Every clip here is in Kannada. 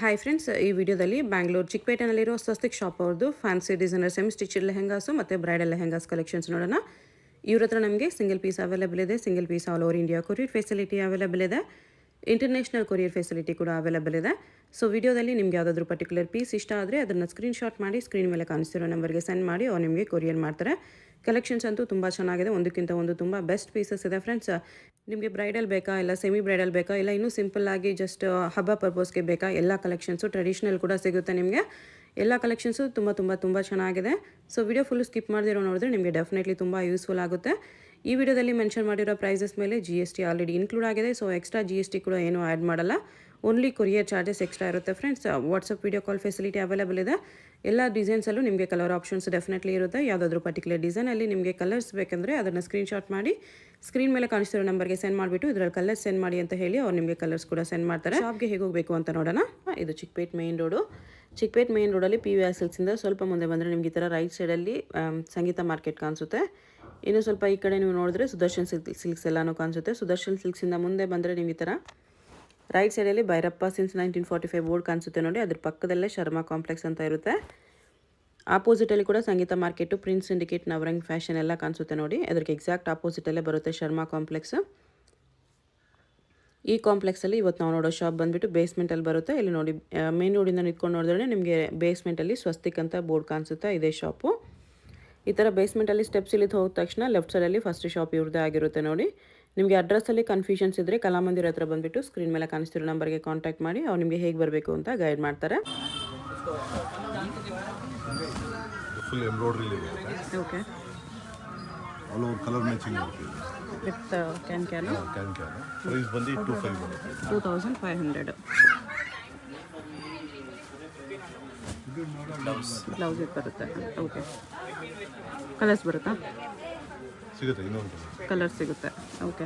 ಹಾಯ್ ಫ್ರೆಂಡ್ಸ್, ಈ ವಿಡಿಯೋದಲ್ಲಿ ಬ್ಯಾಂಗ್ಳೂರು ಚಿಕ್ಕಪೇಟೆನಲ್ಲಿರೋ ಸ್ವಸ್ತಿಕ್ ಶಾಪ್ ಅವ್ರದ್ದು fancy designer semi stitch lehengas ಮತ್ತು ಬ್ರೈಡಲ್ ಲೆಹೆಂಗಾಸ್ ಕಲೆಕ್ಷನ್ಸ್ ನೋಡೋಣ. ಇವ್ರ ಹತ್ರ ನಮಗೆ ಸಿಂಗಲ್ ಪೀಸ್ ಅವೈಲೇಬಲ್ ಇದೆ. Single piece all over India courier facility available ಇದೆ. ಇಂಟರ್ನ್ಯಾಷನಲ್ ಕೊರಿಯರ್ ಫೆಸಿಲಿಟಿ ಕೂಡ ಅವೈಲೇಬಲ್ ಇದೆ. ಸೊ ವಿಡಿಯೋದಲ್ಲಿ ನಿಮ್ಗೆ ಯಾವುದಾದ್ರೂ ಪರ್ಟಿಕ್ಯುಲರ್ ಪೀಸ್ ಇಷ್ಟ ಆದರೆ ಅದನ್ನು ಸ್ಕ್ರೀನ್ಶಾಟ್ ಮಾಡಿ ಸ್ಕ್ರೀನ್ ಮೇಲೆ ಕಾಣಿಸ್ತಿರೋ ನಂಬರ್ಗೆ ಸೆಂಡ್ ಮಾಡಿ ಅವ್ರು ನಿಮಗೆ ಕೊರಿಯರ್ ಮಾಡ್ತಾರೆ. ಕಲೆಕ್ಷನ್ಸ್ ಅಂತೂ ತುಂಬ ಚೆನ್ನಾಗಿದೆ, ಒಂದಕ್ಕಿಂತ ಒಂದು ತುಂಬ ಬೆಸ್ಟ್ ಪೀಸಸ್ ಇದೆ ಫ್ರೆಂಡ್ಸ್. ನಿಮಗೆ ಬ್ರೈಡಲ್ ಬೇಕಾ, ಇಲ್ಲ ಸೆಮಿ ಬ್ರೈಡಲ್ ಬೇಕಾ, ಇಲ್ಲ ಇನ್ನೂ ಸಿಂಪಲ್ ಆಗಿ ಜಸ್ಟ್ ಹಬ್ಬ ಪರ್ಪಸ್ಗೆ ಬೇಕಾ, ಎಲ್ಲ ಕಲೆಕ್ಷನ್ಸು ಟ್ರೆಡಿಷ್ನಲ್ ಕೂಡ ಸಿಗುತ್ತೆ ನಿಮಗೆ. ಎಲ್ಲ ಕಲೆಕ್ಷನ್ಸು ತುಂಬ ಚೆನ್ನಾಗಿದೆ. ಸೊ ವಿಡಿಯೋ ಫುಲ್ ಸ್ಕಿಪ್ ಮಾಡದಿರೋ ನೋಡಿದ್ರೆ ನಿಮಗೆ ಡೆಫಿನೆಟ್ಲಿ ತುಂಬ ಯೂಸ್ಫುಲ್ ಆಗುತ್ತೆ. ಈ ವಿಡಿಯೋದಲ್ಲಿ ಮೆನ್ಷನ್ ಮಾಡಿರೋ ಪ್ರೈಸಸ್ ಮೇಲೆ GST ಆಲ್ರೆಡಿ ಇನ್ಕ್ಲೂಡ್ ಆಗಿದೆ. ಸೊ ಎಕ್ಸ್ಟ್ರಾ GST ಕೂಡ ಏನೂ ಆ್ಯಡ್ ಮಾಡಲ್ಲ, ಓನ್ಲಿ ಕೊರಿಯರ್ ಚಾರ್ಜಸ್ ಎಕ್ಸ್ಟ್ರಾ ಇರುತ್ತೆ friends. WhatsApp video call facility available ಇದೆ. ಎಲ್ಲ ಡಿಸೈನ್ಸಲ್ಲೂ ನಿಮಗೆ ಕಲರ್ ಆಪ್ಷನ್ಸ್ ಡೆಫಿನೆಟ್ಲಿ ಇರುತ್ತೆ. ಯಾವುದಾದ್ರೂ ಪರ್ಟಿಕ್ಯುಲರ್ ಡಿಸೈನಲ್ಲಿ ನಿಮಗೆ ಕಲರ್ಸ್ ಬೇಕಂದರೆ ಅದನ್ನು ಸ್ಕ್ರೀನ್ಶಾಟ್ ಮಾಡಿ ಸ್ಕ್ರೀನ್ ಮೇಲೆ ಕಾಣಿಸ್ತಿರೋ ನಂಬರ್ಗೆ ಸೆಂಡ್ ಮಾಡಿಬಿಟ್ಟು ಇದರಲ್ಲಿ ಕಲರ್ಸ್ ಸೆಂಡ್ ಮಾಡಿ ಅಂತ ಹೇಳಿ ಅವ್ರು ನಿಮಗೆ ಕಲರ್ಸ್ ಕೂಡ ಸೆಂಡ್ ಮಾಡ್ತಾರೆ. ಶಾಪ್ಗೆ ಹೇಗೆ ಹೋಗಬೇಕು ಅಂತ ನೋಡೋಣ. ಇದು Chickpet main road. Chickpet main ರೋಡಲ್ಲಿ PVR ಸಿಲ್ಕ್ಸಿಂದ ಸ್ವಲ್ಪ ಮುಂದೆ ಬಂದರೆ ನಿಮಗೆ ಈ ಥರ ರೈಟ್ ಸೈಡಲ್ಲಿ ಸಂಗೀತ ಮಾರ್ಕೆಟ್ ಕಾಣಿಸುತ್ತೆ. ಇನ್ನು ಸ್ವಲ್ಪ ಈ ಕಡೆ ನೀವು ನೋಡಿದ್ರೆ ಸುದರ್ಶನ್ ಸಿಲ್ಕ್ಸ್ ಎಲ್ಲನೂ ಕಾಣಿಸುತ್ತೆ. ಸುದರ್ಶನ್ ಸಿಲ್ಕ್ಸಿಂದ ಮುಂದೆ ಬಂದರೆ ನಿಮಗೆ ಈ ಥರ ರೈಟ್ ಸೈಡಲ್ಲಿ ಭೈರಪ್ಪ ಸಿನ್ಸ್ 1945 ಬೋರ್ಡ್ ಕಾಣಿಸುತ್ತೆ ನೋಡಿ. ಅದ್ರ ಪಕ್ಕದಲ್ಲೇ ಶರ್ಮಾ ಕಾಂಪ್ಲೆಕ್ಸ್ ಅಂತ ಇರುತ್ತೆ. ಆಪೋಸಿಟಲ್ಲಿ ಕೂಡ Sangeetha market, prince syndicate, Navrang fashion ಎಲ್ಲ ಕಾಣಿಸುತ್ತೆ ನೋಡಿ. ಅದಕ್ಕೆ ಎಕ್ಸಾಕ್ಟ್ ಆಪೋಸಿಟಲ್ಲೇ ಬರುತ್ತೆ ಶರ್ಮಾ ಕಾಂಪ್ಲೆಕ್ಸ್. ಈ ಕಾಂಪ್ಲೆಕ್ಸಲ್ಲಿ ಇವತ್ತು ನಾವು ನೋಡೋ ಶಾಪ್ ಬಂದುಬಿಟ್ಟು ಬೇಸ್ಮೆಂಟಲ್ಲಿ ಬರುತ್ತೆ. ಇಲ್ಲಿ ನೋಡಿ ಮೇನ್ ರೋಡಿಂದ ನಿಂತ್ಕೊಂಡು ನೋಡಿದ್ರೆ ನಿಮಗೆ ಬೇಸ್ಮೆಂಟಲ್ಲಿ ಸ್ವಸ್ತಿಕ್ ಅಂತ ಬೋರ್ಡ್ ಕಾಣಿಸುತ್ತೆ. ಇದೇ ಶಾಪು. ಈ ಥರ ಬೇಸ್ಮೆಂಟಲ್ಲಿ ಸ್ಟೆಪ್ಸ್ ಇಳಿದು ಹೋದ ತಕ್ಷಣ ಲೆಫ್ಟ್ ಸೈಡಲ್ಲಿ ಫಸ್ಟ್ ಶಾಪ್ ಇವ್ರದ್ದೇ ಆಗಿರುತ್ತೆ ನೋಡಿ. ನಿಮಗೆ ಅಡ್ರೆಸ್ಸಲ್ಲಿ ಕನ್ಫ್ಯೂಷನ್ಸ್ ಇದ್ದರೆ ಕಲಾಮಂದಿರ ಹತ್ರ ಬಂದುಬಿಟ್ಟು ಸ್ಕ್ರೀನ್ ಮೇಲೆ ಕಾಣಿಸ್ತಿರೋ ನಂಬರ್ಗೆ ಕಾಂಟ್ಯಾಕ್ಟ್ ಮಾಡಿ ಅವ್ರು ನಿಮಗೆ ಹೇಗೆ ಬರಬೇಕು ಅಂತ ಗೈಡ್ ಮಾಡ್ತಾರೆ. ಫುಲ್ ಎಂಬ್ರಾಯ್ಡ್ರಿ ಇದೆ. Okay, all over colour matching with can price ಬಂದು 2500. ಬ್ಲೌಸ್ ಇದು ಬರುತ್ತೆ. ಓಕೆ, ಕಲರ್ಸ್ ಬರುತ್ತಾ? ಸಿಗುತ್ತೆ, ಇನ್ನೊಂದು ಕಲರ್ ಸಿಗುತ್ತೆ. ಓಕೆ,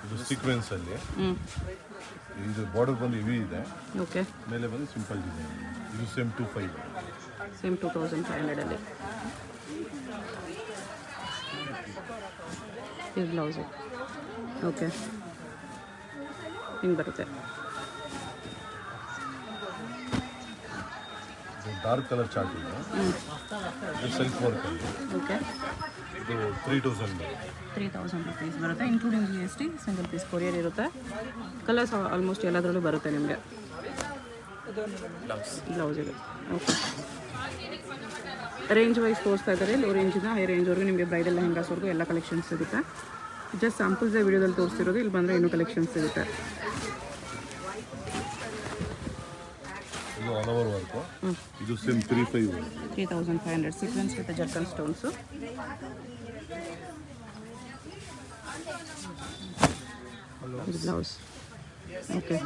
ಇದು ಸೀಕ್ವೆನ್ಸ್ ಅಲ್ಲಿ ಇದು ಬಾರ್ಡರ್ ಬಂದು ಹೆವಿ ಇದೆ. ಓಕೆ, ಮೇಲೆ ಬಂದು ಸಿಂಪಲ್ ಡಿಸೈನ್. ಇದು ಸೇಮ್ 2500 ಅಲ್ಲಿ. ಇದು ಬ್ಲೌಸು. ಓಕೆ, ಹಿಂಗೆ ಬರುತ್ತೆ. ಡಾರ್ಕ್ ಕಲರ್ ಚಾರ್ಟ್ ಇದೆ. ಇದು ಸೆಲ್ಫ್ ವರ್ಕ್ ಅಲ್ಲಿ. ಓಕೆ, ಇದು 3000 rupees ಬರುತ್ತೆ, including GST. Single piece courier ಇರುತ್ತೆ. ಕಲರ್ಸ್ ಆಲ್ಮೋಸ್ಟ್ ಎಲ್ಲದರಲ್ಲೂ ಬರುತ್ತೆ ನಿಮಗೆ. ಬ್ಲೌಸ್ ಇದೆ. ಓಕೆ, ರೇಂಜ್ ವೈಸ್ ತೋರಿಸ್ತಾ ಇದ್ದಾರೆ. ಲೋ ರೇಂಜಿಂದ ಹೈ ರೇಂಜ್ವರೆಗೂ ನಿಮಗೆ ಬ್ರೈಡಲ್ ಲೆಹೆಂಗಾಸ್ವರೆಗೂ ಎಲ್ಲ ಕಲೆಕ್ಷನ್ಸ್ ಸಿಗುತ್ತೆ. ಜಸ್ಟ್ ಸ್ಯಾಂಪಲ್ಸೇ ವಿಡಿಯೋದಲ್ಲಿ ತೋರಿಸ್ತಿರೋದು. ಇಲ್ಲಿ ಬಂದರೆ ಇನ್ನೂ ಕಲೆಕ್ಷನ್ಸ್ ಸಿಗುತ್ತೆ. ಇದು ಆಲ್ ಓವರ್ ವರ್ಕ್. ಇದು same 3500 sequence with zircon stones. ಇದು ಬ್ಲೌಸ್. ಓಕೆ,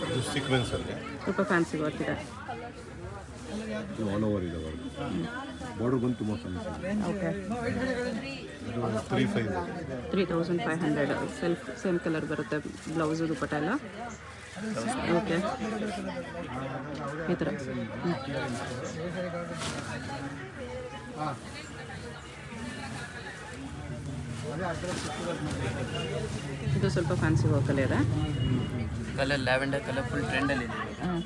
ಇದು ಸೀಕ್ವೆನ್ಸ್ ಅಲ್ಲಿ ಸ್ವಲ್ಪ ಫ್ಯಾನ್ಸಿ ವರ್ಕ್ ಇದೆ. ಇದು ಆಲ್ ಓವರ್ ಇದೆ ವರ್ಕ್. ಬಾರ್ಡರ್ ಬಂದು ತುಂಬ ಫ್ಯಾನ್ಸಿ. ಓಕೆ, ಇದು 3500 ಸೆಲ್ಫ್ ಸೇಮ್ ಕಲರ್ ಬರುತ್ತೆ. ಬ್ಲೌಸು ದುಪ್ಪಟ್ಟ ಎಲ್ಲ. ಓಕೆ, ಈ ಥರ. ಇದು ಸ್ವಲ್ಪ ಫ್ಯಾನ್ಸಿ ವರ್ಕಲ್ಲಿ ಇದೆ. ಕಲರ್ ಲ್ಯಾವೆಂಡರ್ ಕಲರ್ ಫುಲ್ ಟ್ರೆಂಡಲ್ಲಿ ಇದೆ.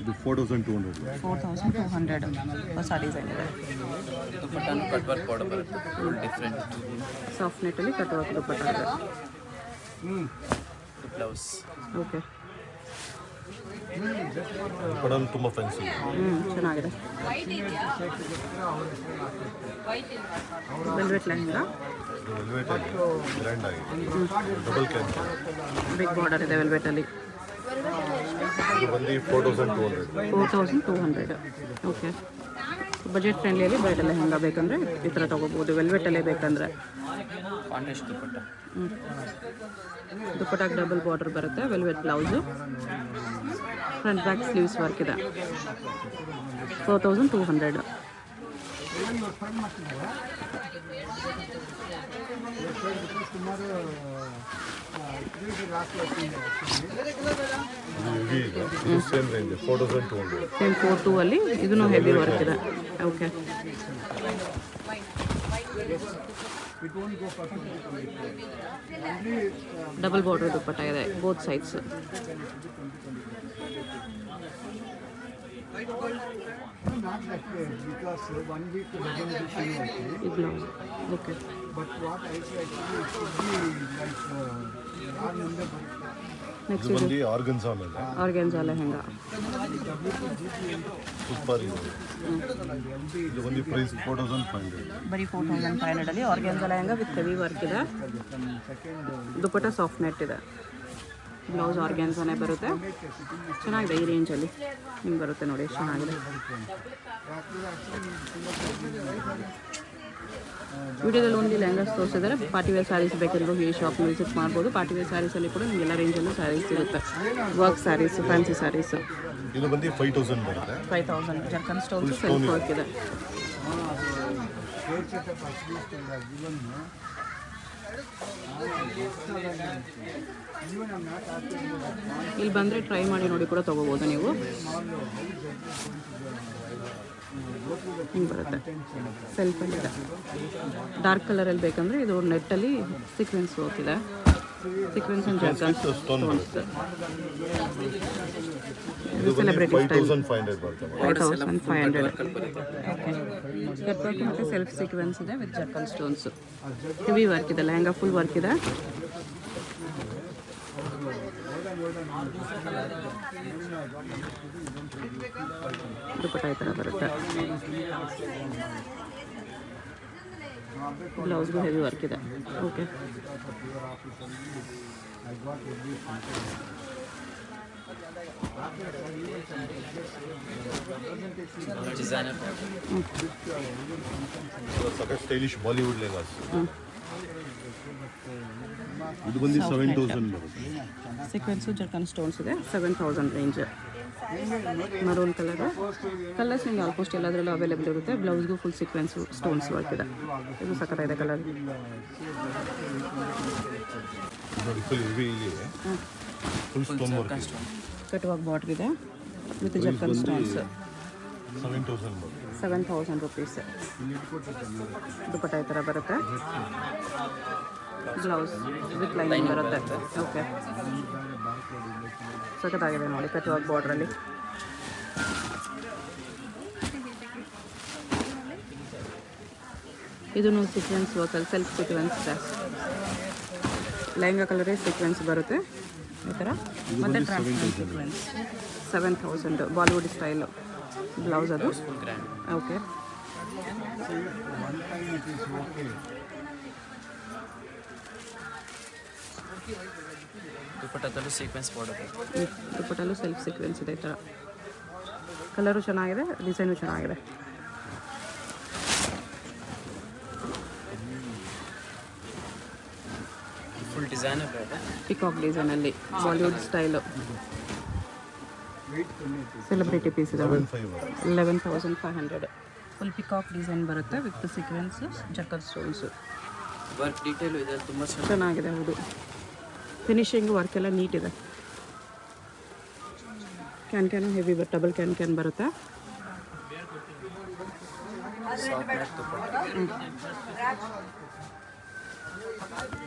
ಇದು 4200 ಹೊಸ ಡಿಸೈನ್ ಇದೆ. ದುಪ್ಪಟ್ಟನು ಕಟ್ ವರ್ಕ್ ಬಾರ್ಡರ್ ಬರುತ್ತೆ. Full different soft ನೆಟ್ಟಲ್ಲಿ cut work ದುಪ್ಪಟ್ಟ ಇದೆ. ಬ್ಲೌಸ್. ಓಕೆ, ಕಡಲ್ ತುಂಬ ಫ್ಯಾನ್ಸಿ. ಚೆನ್ನಾಗಿದೆ. ವೆಲ್ವೆಟ್ ಲೆಹೆಂಗಾ. ಇದು ವೆಲ್ವೆಟ್ ಅಲ್ಲಿ ಗ್ರ್ಯಾಂಡ್ ಆಗಿದೆ. ಡಬಲ್ ಕ್ಯಾನ್ ಬಿಗ್ ಬಾರ್ಡರ್ ಇದೆ ವೆಲ್ವೆಟಲ್ಲಿ. ಇದು ಬಂದು 4200. ಓಕೆ, ಬಜೆಟ್ ಫ್ರೆಂಡ್ಲಿಯಲ್ಲಿ ಬ್ರೈಡಲ್ ಲೆಹೆಂಗಾ ಬೇಕಂದರೆ ಈ ಥರ ತೊಗೋಬೋದು. ವೆಲ್ವೆಟಲ್ಲೇ ಬೇಕಂದರೆ. ಕಾಂಟ್ರಾಸ್ಟ್ ದುಪ್ಪಟ್ಟ. ದುಪ್ಪಟ್ಟಾಗಿ ಡಬಲ್ ಬಾರ್ಡರ್ ಬರುತ್ತೆ. Velvet blouse, front back sleeves work ಇದೆ. 4200. ಇದು ಸೇಮ್ ರೇಂಜ್ 4200. ಸೇಮ್ 4-2 ಅಲ್ಲಿ ಇದೂ ಹೆವಿ ವರ್ಕ್ ಇದೆ. ಓಕೆ, ಡಬಲ್ ಬಾರ್ಡರ್ ದುಪ್ಪಟ್ಟ ಇದೆ both sides. Not that way, because 1 week doesn't do anything. ಇದು blouse. Okay, But what I say actually it should be like our number. Next ಇದು ಇದು ಬಂದು ಆರ್ಗನ್ಸಾ ಮೇಲೆ ಆರ್ಗ್ಯಾನ್ಸಾ ಲೆಹೆಂಗಾ. ಸೂಪರ್ ಇದು. ಇದು ಬಂದು ಪ್ರೈಸ್ 4500. ಬರೀ 4500 ಅಲ್ಲಿ organza lehenga with heavy work ಇದೆ. ದುಪ್ಪಟ್ಟ ಸಾಫ್ಟ್ ನೆಟ್ ಇದೆ. ಬ್ಲೌಸ್ ಆರ್ಗ್ಯಾನ್ಸಾನೇ ಬರುತ್ತೆ. ಚೆನ್ನಾಗಿದೆ ಈ ರೇಂಜಲ್ಲಿ ನಿಮ್ಗೆ ಬರುತ್ತೆ ನೋಡಿ, ಎಷ್ಟು ಚೆನ್ನಾಗಿದೆ. ವಿಡಿಯೋದಲ್ಲಿ ಓನ್ಲಿ ಲೆಹಂಗಾಸ್ ತೋರಿಸಿದ್ದಾರೆ. ಪಾರ್ಟಿವೇರ್ ಸ್ಯಾರೀಸ್ ಬೇಕೆಂದರೂ ಈ ಶಾಪ್ನ ವಿಸಿಟ್ ಮಾಡ್ಬೋದು. ಪಾರ್ಟಿವೇರ್ ಸ್ಯಾರೀಸಲ್ಲಿ ಕೂಡ ನಿಮ್ಗೆ ಎಲ್ಲ ರೇಂಜಲ್ಲೂ ಸ್ಯಾರೀಸ್ ಸಿಗುತ್ತೆ. Work saris, fancy saris. ಇದು ಬಂದು 5000 ಬರುತ್ತೆ. 5000 ಜರ್ಕನ್ ಸ್ಟೋನ್ಸ್ ಸೆಲ್ಫ್ ವರ್ಕ್ ಇದೆ. ಇಲ್ಲಿ ಬಂದರೆ ಟ್ರೈ ಮಾಡಿ ನೋಡಿ ಕೂಡ ತೊಗೋಬೋದು ನೀವು. ಹಿಂಗೆ ಬರುತ್ತೆ ಸೆಲ್ಫಲ್ಲಿ ಇದೆ. ಡಾರ್ಕ್ ಕಲರಲ್ಲಿ ಬೇಕಂದರೆ ಇದು ನೆಟ್ಟಲ್ಲಿ ಸೀಕ್ವೆನ್ಸ್ ವರ್ಕ್ ಇದೆ. Sequence and ಜರ್ಕನ್ stones. ಇದು ಸೆಲೆಬ್ರಿಟಿ ಸ್ಟೈಲ್ 5500 ಬರುತ್ತೆ. 5500. ಓಕೆ, ಕಟ್ ವರ್ಕ್ ಮತ್ತು ಸೆಲ್ಫ್ ಸೀಕ್ವೆನ್ಸ್ ಇದೆ ವಿತ್ ಜರ್ಕನ್ ಸ್ಟೋನ್ಸ್. ಹೆವಿ ವರ್ಕ್ ಇದೆ. ಲೆಹಂಗಾ ಫುಲ್ ವರ್ಕ್ ಇದೆ. ದುಪ್ಪಟ್ಟ ಈ ಥರ ಬರುತ್ತೆ. ಬ್ಲೌಸ್ಗೂ ಹೆವಿ ವರ್ಕ್ ಇದೆ. ಓಕೆ, ಡಿಸೈನರ್ ಸಖತ್ ಸ್ಟೈಲಿಶ್ ಬಾಲಿವುಡ್ ಲೆಹಂಗಾಸ್. ಇದು ಬಂದು 7000 ಬರುತ್ತೆ. ಸೀಕ್ವೆನ್ಸು ಜರ್ಕನ್ ಸ್ಟೋನ್ಸ್ ಇದೆ. 7000 ರೇಂಜ್. ಮರೂನ್ ಕಲರ್ಸ್ ನಿಮಗೆ ಆಲ್ಮೋಸ್ಟ್ ಎಲ್ಲದರಲ್ಲೂ ಅವೈಲೇಬಲ್ ಇರುತ್ತೆ. ಬ್ಲೌಸ್ಗೂ ಫುಲ್ ಸೀಕ್ವೆನ್ಸು ಸ್ಟೋನ್ಸ್ ವರ್ಕ್ ಇದೆ. ಇದು ಸಖತ್ತಾಗಿದೆ ಕಲರ್. ನೋಡಿ ಫುಲ್ ಹೆವಿ ಇಲ್ಲಿ full stone work. Cut work border ಇದೆ ವಿತ್ ಜರ್ಕನ್ ಸ್ಟೋನ್ಸ್. 7000 ಬರುತ್ತೆ. 7000 ರುಪೀಸ್. ದುಪ್ಪಟ್ಟ ಈ ಥರ ಬರುತ್ತೆ. ಬ್ಲೌಸ್ ವಿತ್ ಲೈನಿಂಗ್ ಬರುತ್ತೆ. ಓಕೆ, ಸಖತ್ತಾಗಿದೆ ನೋಡಿ ಕಟ್ ವರ್ಕ್ ಬಾರ್ಡ್ರಲ್ಲಿ. ಇದೂ ಸೀಕ್ವೆನ್ಸ್ ವರ್ಕಲ್ಲಿ ಸೆಲ್ಫ್ ಸೀಕ್ವೆನ್ಸ್ ಇದೆ. ಲೆಹಂಗಾ ಕಲರೇ ಸೀಕ್ವೆನ್ಸ್ ಬರುತ್ತೆ ಈ ಥರ. ಮತ್ತು transparent sequins. 7000 Bollywood style blouse ಅದು. ಓಕೆ, ದುಪ್ಪಟ್ಟದಲ್ಲೂ ಸೀಕ್ವೆನ್ಸ್ ಬಾರ್ಡರ್. ದುಪ್ಪಟ್ಟಲ್ಲೂ ಸೆಲ್ಫ್ ಸೀಕ್ವೆನ್ಸ್ ಇದೆ ಈ ಥರ. ಕಲರು ಚೆನ್ನಾಗಿದೆ, ಡಿಸೈನು ಚೆನ್ನಾಗಿದೆ. ಫುಲ್ ಡಿಸೈನರ್ ಪಿಕಾಕ್ ಡಿಸೈನಲ್ಲಿ ಬಾಲಿವುಡ್ ಸ್ಟೈಲು ಸೆಲೆಬ್ರಿಟಿ ಪೀಸ್ ಇದೆ. 11,500. ಫುಲ್ ಪಿಕಾಕ್ ಡಿಸೈನ್ ಬರುತ್ತೆ with sequins zircon stones. Work detail ಇದೆ ತುಂಬ ಚೆನ್ನಾಗಿದೆ. ಹೌದು, ಫಿನಿಶಿಂಗ್ ವರ್ಕ್ ಎಲ್ಲ ನೀಟ್ ಇದೆ. ಕ್ಯಾನು ಹೆವಿ ಡಬಲ್ ಕ್ಯಾನ್ ಬರುತ್ತೆ.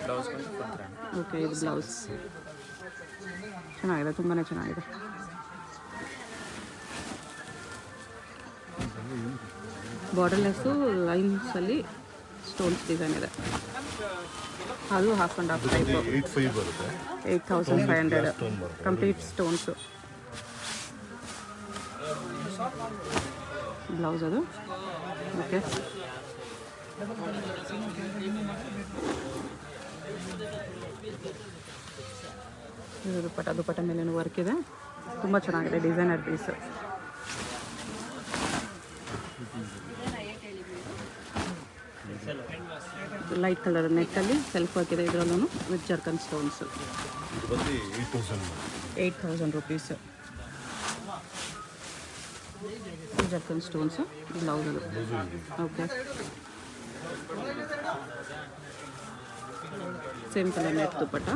ಬ್ಲೌಸ್ ಓಕೆ, ಇದು ಬ್ಲೌಸ್ ಚೆನ್ನಾಗಿದೆ, ತುಂಬಾ ಚೆನ್ನಾಗಿದೆ. ಬಾರ್ಡರ್ಲೆಸ್ಸು ಲೈನ್ಸಲ್ಲಿ ಸ್ಟೋನ್ಸ್ ಡಿಸೈನ್ ಇದೆ. ಅದು ಹಾಫ್ ಆ್ಯಂಡ್ ಹಾಫ್ ಟೈಪು. 85 ಬರುತ್ತೆ. 8500 ಕಂಪ್ಲೀಟ್ ಸ್ಟೋನ್ಸು. ಬ್ಲೌಸ್ ಅದು. ಓಕೆ, ಇದು ದುಪ್ಪಟ್ಟ ಮೇಲೇನು ವರ್ಕ್ ಇದೆ. ತುಂಬ ಚೆನ್ನಾಗಿದೆ, ಡಿಸೈನರ್ ಪೀಸು. ಲೈಟ್ ಕಲರ್ ನೆಟ್ಟಲ್ಲಿ ಸೆಲ್ಫ್ ವರ್ಕ್ ಇದೆ. ಇದರಲ್ಲೂ ವಿತ್ ಜರ್ಕನ್ ಸ್ಟೋನ್ಸು. ಇದು ಬಂದು 8000 8000 ರುಪೀಸು. ಜರ್ಕನ್ ಸ್ಟೋನ್ಸು ಬ್ಲೌಸ್ ಅದು. ಬ್ಲೌಸು ಇದೆ. Okay, same colour net dupatta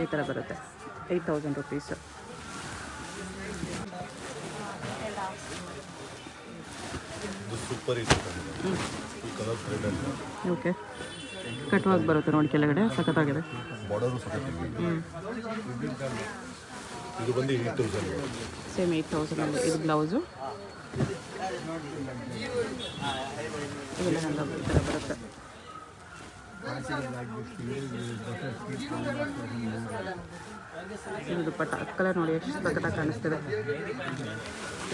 ಈ ಥರ ಬರುತ್ತೆ. 8,000 ರುಪೀಸ್. ಇದು ಸೂಪರ್ ಇದೆ ಕಲರ್ ಥ್ರೆಡ್. ಓಕೆ, ಕಟ್ವಾಗಿ ಬರುತ್ತೆ ನೋಡಿ ಕೆಳಗಡೆ, ಸಖತ್ತಾಗಿದೆ. ಬಾರ್ಡರು ಸಖತ್ತಿದೆ. ಇದು ಬಂದು 8,000. ಸೇಮ್ 8,000 ಇದು ಬ್ಲೌಸು. ಇವೆಲ್ಲ ಹಂಗೆ ಈ ಥರ ಬರುತ್ತೆ. ಇದು ದುಪ್ಪಟ್ಟ ಕಲರ್ ನೋಡಿ ಎಷ್ಟು ಸಖತ್ತಾಗಿ ಕಾಣಿಸ್ತಿದೆ.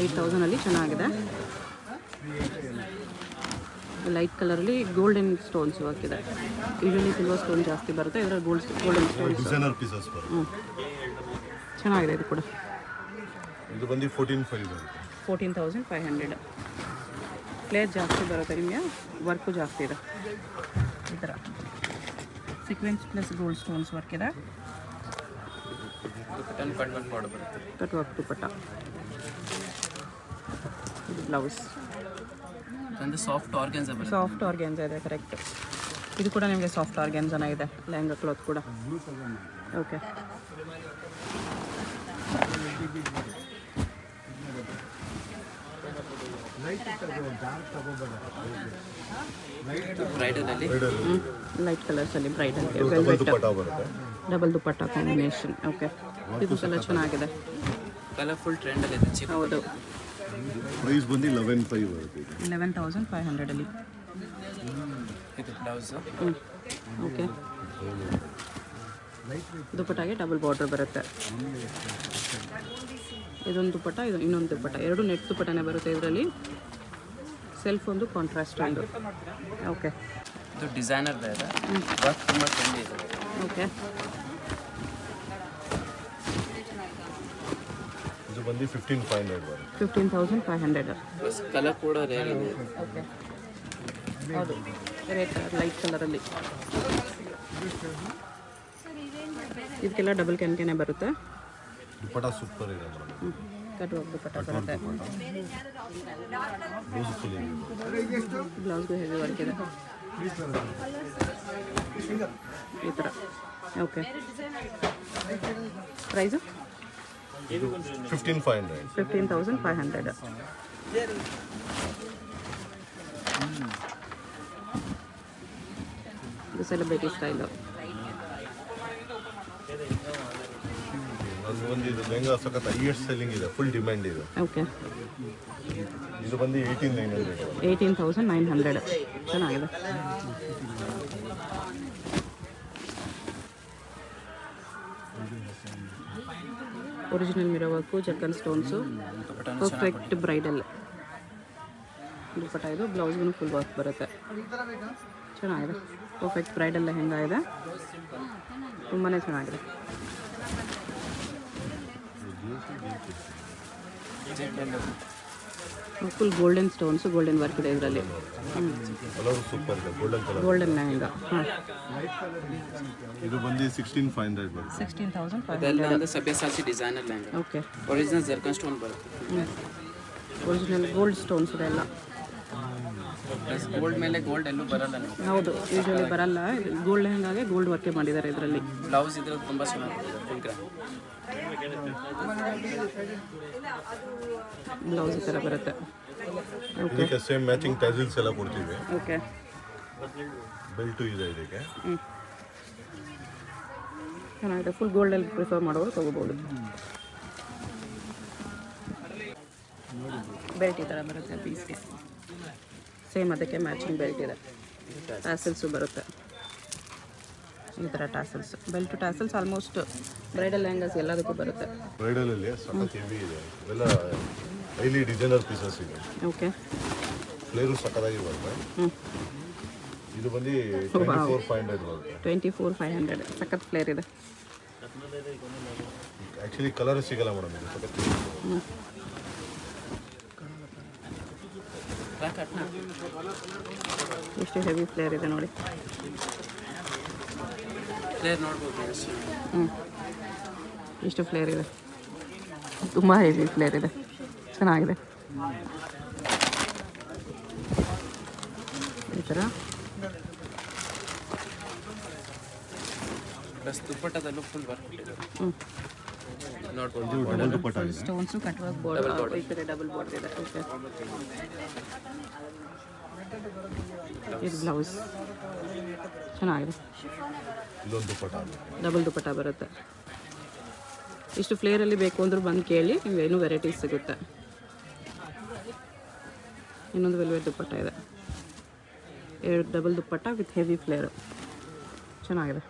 8,000 ಚೆನ್ನಾಗಿದೆ. ಲೈಟ್ ಕಲರಲ್ಲಿ ಗೋಲ್ಡನ್ ಸ್ಟೋನ್ಸ್ ಹಾಕಿದೆ. ಯೂಶಲಿ ಸಿಲ್ವರ್ ಸ್ಟೋನ್ ಜಾಸ್ತಿ ಬರುತ್ತೆ, ಇದರಲ್ಲಿ ಗೋಲ್ಡನ್ ಸ್ಟೋನ್ಸ್. ಡಿಸೈನರ್ ಪೀಸಸ್ ಬರುತ್ತೆ. ಚೆನ್ನಾಗಿದೆ ಇದು ಕೂಡ. ಇದು ಬಂದು 14,500 ಬರುತ್ತೆ. 14,500. ಫ್ಲೇರ್ ಜಾಸ್ತಿ ಬರುತ್ತೆ ನಿಮಗೆ, ವರ್ಕು ಜಾಸ್ತಿ ಇದೆ. ಈ ಥರ sequence plus gold stones work ಇದೆ. ದುಪ್ಪಟ್ಟನು ಕಟ್ ವರ್ಕ್ ಬಾರ್ಡರ್ ಬರುತ್ತೆ. ಕಟ್ ವರ್ಕ್ ದುಪ್ಪಟ್ಟ. ಇದು ಬ್ಲೌಸ್. ಒಂದು ಸಾಫ್ಟ್ ಆರ್ಗನ್ಸಾ ಬರುತ್ತೆ. ಸಾಫ್ಟ್ ಆರ್ಗ್ಯಾನ್ಸಾ ಇದೆ, ಕರೆಕ್ಟ್. ಇದು ಕೂಡ ನಿಮಗೆ ಸಾಫ್ಟ್ ಆರ್ಗ್ಯಾನ್ಸಾನ ಇದೆ, ಲೆಹಂಗಾ ಕ್ಲಾತ್ ಕೂಡ. ಓಕೆ, ಬ್ರೈಡಲಲ್ಲಿ ಲೈಟ್ ಕಲರ್ಸಲ್ಲಿ ಬ್ರೈಡಲ್ ಡಬಲ್ ದುಪ್ಪಟ್ಟ ಬರುತ್ತೆ. ಡಬಲ್ ದುಪ್ಪಟ್ಟ ಕಾಂಬಿನೇಷನ್. ಓಕೆ, ಇದು ಕಲರ್ ಚೆನ್ನಾಗಿದೆ. ಕಲರ್ ಫುಲ್ ಟ್ರೆಂಡಲ್ಲಿ ಇದೆ. ಚಿಕ್ಕ ಹೌದು. ಪ್ರೈಸ್ ಬಂದು 11,500 ಬರುತ್ತೆ. 11,500 ಇದು ಬ್ಲೌಸು. ಓಕೆ, ದುಪ್ಪಟ್ಟಾಗೆ ಡಬಲ್ ಬಾರ್ಡರ್ ಬರುತ್ತೆ. ಇದೊಂದು ದುಪ್ಪಟ್ಟ, ಇದು ಇನ್ನೊಂದು ದುಪ್ಪಟ್ಟ, ಎರಡು ನೆಟ್ ದುಪ್ಪಟ್ಟನೇ ಬರುತ್ತೆ ಇದರಲ್ಲಿ. ಸೆಲ್ಫ್ ಒಂದು, ಕಾಂಟ್ರಾಸ್ಟ್ ಒಂದು. ಓಕೆ, ಇದು ಡಿಸೈನರ್ ಇದೆ. ವರ್ಕ್ ತುಂಬ ಟ್ರೆಂಡಿ ಇದೆ. ಓಕೆ, ಇದು ಬಂದು 15,500 ಬರುತ್ತೆ. 15,500. ಪ್ಲಸ್ ಕಲರ್ ಕೂಡ ರೇರ್ ಇದೆ. ಓಕೆ, ಹೌದು, ರೇಟ್ ಕಲರ್ ಲೈಟ್ ಕಲರಲ್ಲಿ. ಇದಕ್ಕೆಲ್ಲ ಡಬಲ್ ಕ್ಯಾನ್ಕೆನೇ ಬರುತ್ತೆ. ದುಪ್ಪಟ್ಟ ಸೂಪರ್ ಇದೆ ಮೇಡಮ್. ಕಟ್ ವರ್ಕ್ ದುಪ್ಪಟ್ಟ ಬರುತ್ತೆ. ಬ್ಲೌಸ್ ಫುಲ್ ಇದೆ. ಬ್ಲೌಸ್ಗೂ ಹೆವಿ ವರ್ಕ್ ಇದೆ ಈ ಥರ. ಓಕೆ, ಪ್ರೈಸು ಇದು 15,500. 15,500. ಇದು ಸೆಲೆಬ್ರಿಟಿ ಸ್ಟೈಲು. ಅದು ಬಂದು ಇದು ಲೆಹಂಗಾ ಸಖತ್ ಹೈಯೆಸ್ಟ್ ಸೆಲ್ಲಿಂಗ್ ಇದೆ, ಫುಲ್ ಡಿಮ್ಯಾಂಡ್ ಇದೆ. ಓಕೆ, ಇದು ಬಂದು 18,900. 18,900. ಚೆನ್ನಾಗಿದೆ. Original mirror work, ಜರ್ಕನ್ stones, perfect bridal ದುಪ್ಪಟ್ಟ. ಇದು ಬ್ಲೌಸ್ಗೂ ಫುಲ್ ವರ್ಕ್ ಬರುತ್ತೆ. ಚೆನ್ನಾಗಿದೆ. ಪರ್ಫೆಕ್ಟ್ ಬ್ರೈಡಲ್ ಲೆಹಂಗಾ ಇದೆ, ತುಂಬಾ ಚೆನ್ನಾಗಿದೆ. Full golden stones, golden work ಇದೆ ಇದರಲ್ಲಿ. ಕಲರ್ ಸೂಪರ್ ಇದೆ, ಗೋಲ್ಡನ್ ಕಲರ್. ಗೋಲ್ಡನ್ ಲೆಹಂಗಾ. ಹಾಂ, ಇದು ಬಂದು 16,500 ಬರುತ್ತೆ. 16,500. ಇದೆಲ್ಲ ಅಂದರೆ Sabyasachi designer lehenga. Okay, original zircon stone ಬರುತ್ತೆ. ಒರಿಜಿನಲ್ ಗೋಲ್ಡ್ ಸ್ಟೋನ್ಸ್ ಇದೆ ಎಲ್ಲ. ಪ್ಲಸ್ ಗೋಲ್ಡ್ ಮೇಲೆ ಗೋಲ್ಡ್ ಎಲ್ಲೂ ಬರಲ್ಲ ನಿಮಗೆ. ಹೌದು, ಯೂಶಲಿ ಬರಲ್ಲ. ಗೋಲ್ಡ್ ಲೆಹಂಗಾಗೆ ಗೋಲ್ಡ್ ವರ್ಕೆ ಮಾಡಿದ್ದಾರೆ ಇದರಲ್ಲಿ. ಬ್ಲೌಸ್ ಇದ್ರೆ ತುಂಬ ಚೆನ್ನಾಗಿದೆ, ಫುಲ್ ಗ್ರ್ಯಾಂಡ್. ಬ್ಲೌಸ್ ಈ ಥರ ಬರುತ್ತೆ. ಓಕೆ, ಇದಕ್ಕೆ ಸೇಮ್ ಮ್ಯಾಚಿಂಗ್ ಟ್ಯಾಸಲ್ಸ್ ಎಲ್ಲ ಕೊಡ್ತೀವಿ. ಓಕೆ, ಬೆಲ್ಟು ಇದೆ ಇದಕ್ಕೆ. ಚೆನ್ನಾಗಿದೆ. ಫುಲ್ ಗೋಲ್ಡಲ್ಲಿ ಪ್ರಿಫರ್ ಮಾಡೋರು ತೊಗೋಬೋದು. ಬೆಲ್ಟ್ ಈ ಥರ ಬರುತ್ತೆ ಪೀಸ್ಗೆ. ಸೇಮ್ ಅದಕ್ಕೆ ಮ್ಯಾಚಿಂಗ್ ಬೆಲ್ಟ್ ಇದೆ. ಟ್ಯಾಸಲ್ಸು ಬರುತ್ತೆ ಈ ಥರ. Tassels, belt tassels almost bridal lehengas ಎಲ್ಲದಕ್ಕೂ ಬರುತ್ತೆ. ಬ್ರೈಡಲಲ್ಲಿ ಸಖತ್ ಹೆವಿ ಇದೆ, ಇವೆಲ್ಲ ಹೈಲಿ ಡಿಸೈನರ್ ಪೀಸಸ್ ಇದೆ. ಓಕೆ, ಫ್ಲೇರು ಸಖತ್ತಾಗಿ ಬರುತ್ತೆ. ಇದು ಬಂದು 24,500 ಬರುತ್ತೆ. 24,500. ಸಖತ್ ಫ್ಲೇರ್ ಇದೆ. ಆ್ಯಕ್ಚುಲಿ ಕಲರ್ ಸಿಗಲ್ಲ ಮೇಡಮ್ ಇದು ಸಖತ್. ಎಷ್ಟು ಹೆವಿ ಫ್ಲೇರ್ ಇದೆ ನೋಡಿ. ಫ್ಲೇರ್ ನೋಡ್ಬೋದು. ಹ್ಞೂ, ಇಷ್ಟು ಫ್ಲೇರ್ ಇದೆ. ತುಂಬ ಹೆವಿ ಫ್ಲೇರ್ ಇದೆ, ಚೆನ್ನಾಗಿದೆ. ಈ ಥರ ಪ್ಲಸ್ ದುಪ್ಪಟ್ಟದಲ್ಲೂ ಫುಲ್ ವರ್ಕ್ ಇದೆ. ಡಬಲ್ ದುಪ್ಪಟ್ಟ ಇದೆ. ಸ್ಟೋನ್ಸು ಕಟ್ ವರ್ಕ್ ಬೋರ್ಡ್, ಈ ಕಡೆ ಡಬಲ್ ಬೋರ್ಡ್ ಇದೆ. ಓಕೆ, ಇದು ಬ್ಲೌಸ್ ಚೆನ್ನಾಗಿದೆ. ಇಲ್ಲೊಂದು ದುಪ್ಪಟ್ಟ. ಡಬಲ್ ದುಪ್ಪಟ್ಟ ಬರುತ್ತೆ. ಇಷ್ಟು ಫ್ಲೇರಲ್ಲಿ ಬೇಕು ಅಂದರೂ ಬಂದು ಕೇಳಿ, ನಿಮ್ಗೆ ಇನ್ನೂ ವೆರೈಟೀಸ್ ಸಿಗುತ್ತೆ. ಇನ್ನೊಂದು ವೆಲ್ವೆಟ್ ದುಪ್ಪಟ್ಟ ಇದೆ, 2 double dupatta with heavy flare, ಚೆನ್ನಾಗಿದೆ.